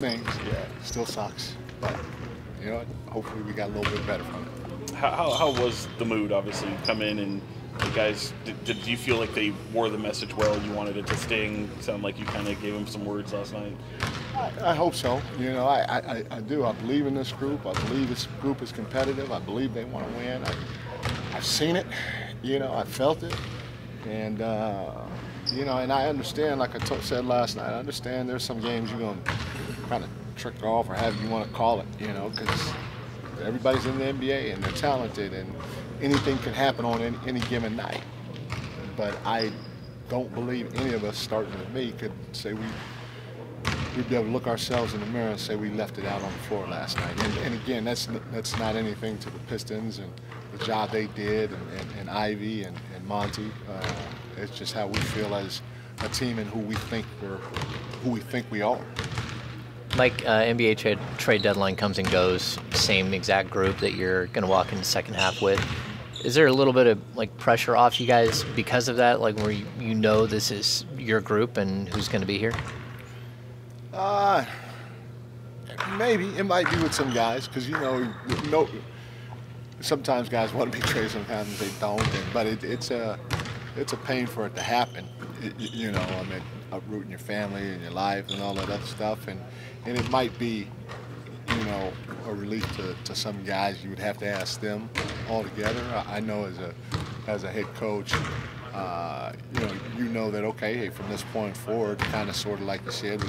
things, yeah, still sucks. But you know what? Hopefully we got a little bit better from it. How was the mood? Obviously, you come in and the guys. Did you feel like they wore the message well? You wanted it to sting. Sound like you kind of gave them some words last night. I hope so. You know, I do. I believe in this group. I believe this group is competitive. I believe they want to win. I've seen it. You know, I felt it. And, you know, and I understand, like said last night, I understand there's some games you're going to kind of trick off or however you want to call it, you know, because everybody's in the NBA and they're talented and anything can happen on any given night. But I don't believe any of us, starting with me, could say we'd be able to look ourselves in the mirror and say we left it out on the floor last night. And again, that's not anything to the Pistons and the job they did and Ivy and Monty. It's just how we feel as a team and who we think we are. Mike, NBA trade deadline comes and goes, same exact group that you're going to walk into the second half with. Is there a little bit of like pressure off you guys because of that, like where you know this is your group and who's going to be here? Maybe it might be with some guys because you know, sometimes guys want to be traded, sometimes they don't. But it's a pain for it to happen. You know, I mean, uprooting your family and your life and all that other stuff, and it might be, you know, a relief to some guys. You would have to ask them altogether. I know as a head coach, you know that okay, hey, from this point forward, kind of sort of like you said,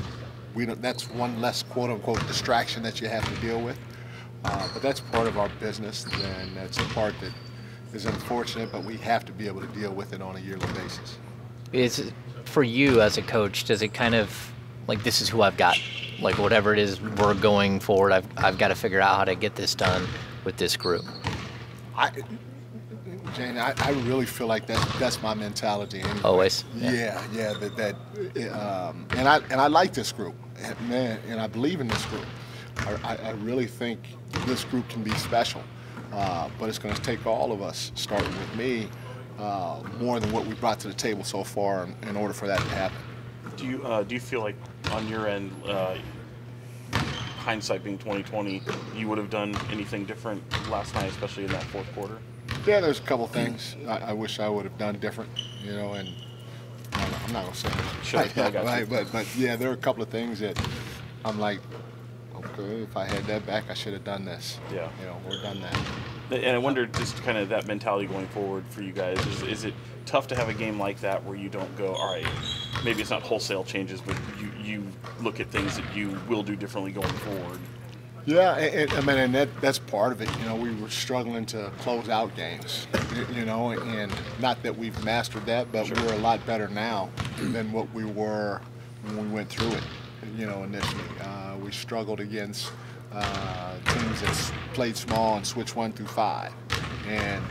we don't. That's one less quote unquote distraction that you have to deal with. But that's part of our business, and that's a part that is unfortunate, but we have to be able to deal with it on a yearly basis. Is for you as a coach, does it kind of like this is who I've got? Like whatever it is we're going forward, I've got to figure out how to get this done with this group. Jane, I really feel like that's my mentality anyway. Always. Yeah. And I like this group, man, and I believe in this group. I really think this group can be special, but it's going to take all of us, starting with me, more than what we brought to the table so far in order for that to happen. Do you feel like on your end, hindsight being 2020, you would have done anything different last night, especially in that fourth quarter? Yeah, there's a couple things I wish I would have done different, you know, and I'm not going to say it. Sure, I got right, you. but yeah, there are a couple of things that I'm like, okay, if I had that back, I should have done this. Yeah. You know, we're done that. And I wonder, just kind of that mentality going forward for you guys, is it tough to have a game like that where you don't go, all right, maybe it's not wholesale changes, but you look at things that you will do differently going forward? Yeah, and that's part of it. You know, we were struggling to close out games, you know, and not that we've mastered that, but Sure. We're a lot better now than what we were when we went through it, you know, initially. We struggled against teams that played small and switched 1 through 5, and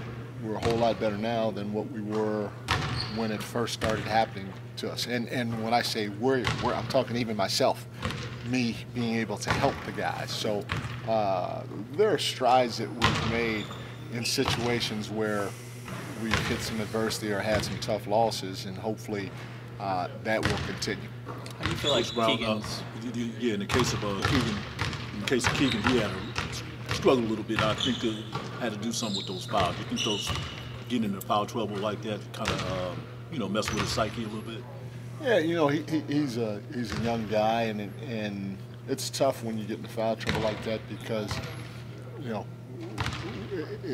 we're a whole lot better now than what we were when it first started happening to us. And when I say we're I'm talking even myself, me being able to help the guys. So there are strides that we've made in situations where we've hit some adversity or had some tough losses, and hopefully that will continue. How do you feel like Keegan's? Yeah, in the case of Keegan, he had to struggle a little bit. I think they had to do something with those fouls. You think those getting into foul trouble like that kind of mess with his psyche a little bit? Yeah, you know, he's a young guy, and it's tough when you get into foul trouble like that because, you know,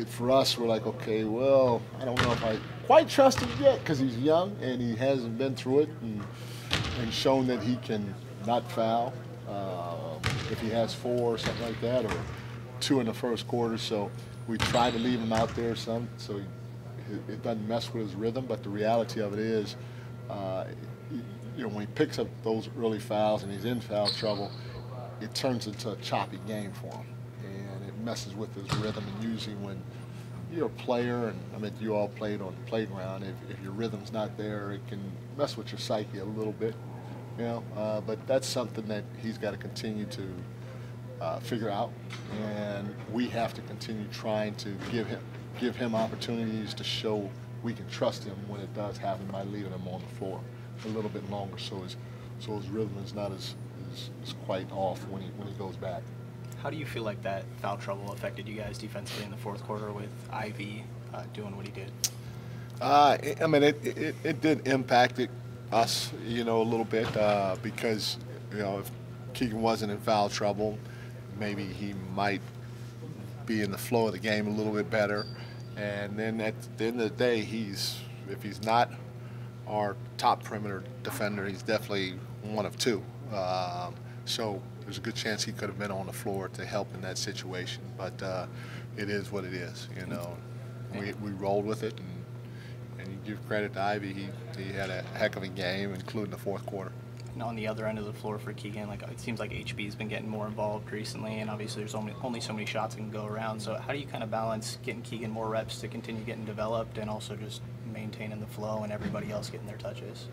for us, we're like, okay, well, I don't know if I quite trust him yet because he's young and he hasn't been through it and shown that he can not foul if he has 4 or something like that, or 2 in the first quarter. So we try to leave him out there some so it doesn't mess with his rhythm. But the reality of it is, you know, when he picks up those early fouls and he's in foul trouble, it turns into a choppy game for him, and it messes with his rhythm. And usually when you're a player, and I mean you all played on the playground, if your rhythm's not there, it can mess with your psyche a little bit, you know. But that's something that he's got to continue to figure out, and we have to continue trying to give him opportunities to show we can trust him when it does happen by leaving him on the floor a little bit longer, so his rhythm is not as is quite off when he goes back. How do you feel like that foul trouble affected you guys defensively in the fourth quarter with Ivy doing what he did? I mean, it did impact us, a little bit because, if Keegan wasn't in foul trouble, maybe he might be in the flow of the game a little bit better. And then at the end of the day, if he's not our top perimeter defender, he's definitely one of two. So there's a good chance he could have been on the floor to help in that situation. But it is what it is, We rolled with it, and you give credit to Ivy. He had a heck of a game, including the fourth quarter. And on the other end of the floor for Keegan, it seems like HB's been getting more involved recently, and obviously there's only so many shots that can go around. So how do you kind of balance getting Keegan more reps to continue getting developed and also just maintaining the flow and everybody else getting their touches?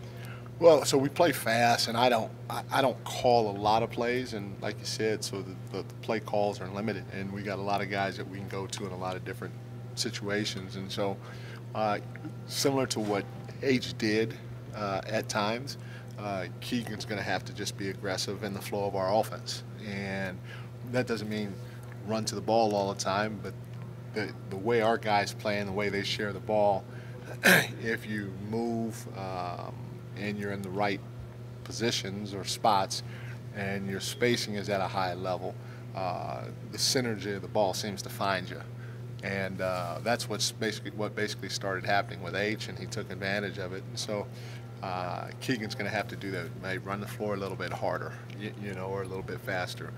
Well, so we play fast, and I don't call a lot of plays, and like you said, so the play calls are limited, and we got a lot of guys that we can go to in a lot of different situations, and so similar to what H did at times, Keegan's going to have to just be aggressive in the flow of our offense, and that doesn't mean run to the ball all the time, but the way our guys play and the way they share the ball, if you move and you're in the right positions or spots and your spacing is at a high level, the synergy of the ball seems to find you. And that's what basically started happening with H, and he took advantage of it. And so Keegan's going to have to do that. Maybe run the floor a little bit harder, or a little bit faster.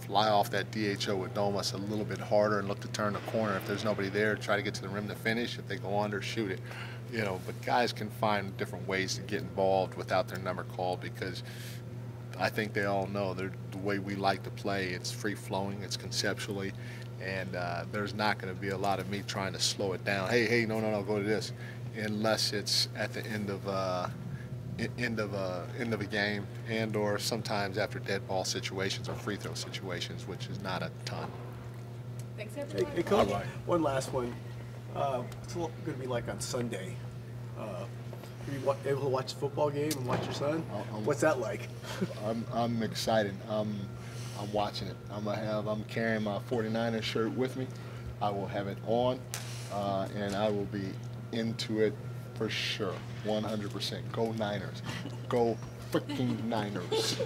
Fly off that DHO with Domas a little bit harder and look to turn the corner. If there's nobody there, try to get to the rim to finish. If they go under, shoot it. But guys can find different ways to get involved without their number called, because I think they all know the way we like to play. It's free-flowing, it's conceptually, and there's not going to be a lot of me trying to slow it down. Hey, no, go to this, unless it's at the end of a game, and or sometimes after dead ball situations or free throw situations, which is not a ton. Thanks, everyone. Hey, Coach, All right. one last one. What's it going to be like on Sunday? Are you able to watch the football game and watch your son? What's that like? I'm excited. I'm watching it. I'm carrying my 49ers shirt with me. I will have it on, and I will be into it for sure, 100%. Go Niners. Go freaking Niners.